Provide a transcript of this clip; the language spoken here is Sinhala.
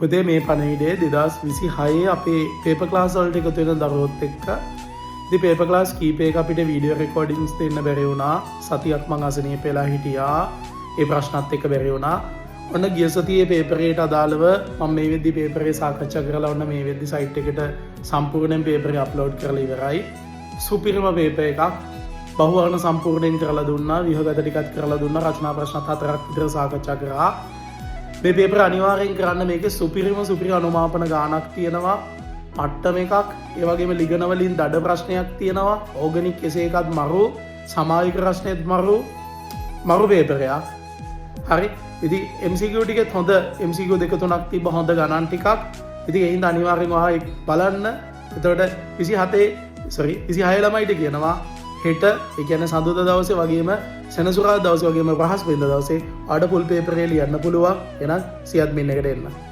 පුතේ මේ පණවිඩේ 2026 අපේ පේපර් ක්ලාස් වලට එකතු වෙන දරුවොත් එක්ක ඉතින් පේපර් ක්ලාස් කීපයක අපිට වීඩියෝ රෙකෝඩින්ග්ස් දෙන්න බැරි වුණා. සතියක් මං අසනීප වෙලා හිටියා. ඒ ප්‍රශ්නත් එක්ක බැරි වුණා. ඔන්න ගිය සතියේ පේපරේට අදාළව මම මේ වෙද්දි පේපරේ සාකච්ඡා කරලා ඔන්න මේ වෙද්දි සයිට් එකට සම්පූර්ණයෙන් පේපරේ අප්ලෝඩ් කරලා ඉවරයි. සුපිරිම පේපර් එකක්. බහුවර්ණ සම්පූර්ණයෙන් කරලා දුන්නා. විහගත ටිකක් කරලා දුන්නා. රචනා ප්‍රශ්න 4ක් විතර සාකච්ඡා කරා. මේ පේපර අනිවාර්යෙන් කරන්න. මේකේ සුපිරි අනුමාපන ගානක් තියෙනවා. මට්ටම එකක්. ඒ වගේම ලිගන වලින් දඩ ප්‍රශ්නයක් තියෙනවා. ඕගනික් එසේ එකත් මරු. සමාජික ප්‍රශ්නෙත් මරු පේපරයක්. හරි. ඉතින් MCQ ටිකෙත් හොඳ MCQ දෙක තුනක් තිබ්බ හොඳ ගණන් ටිකක්. ඉතින් ඒ හින්දා අනිවාර්යෙන් ඔයා බලන්න. එතකොට 26 ළමයිට කියනවා හෙට ඒ කියන්නේ සඳුදා දවසේ වගේම සෙනසුරාදා දවසේ වගේම බ්‍රහස්පතින්දා දවසේ ආඩ ෆුල් පේපරේ ලියන්න පුළුවන්. එහෙනම් සියත් මින් එකට එන්න.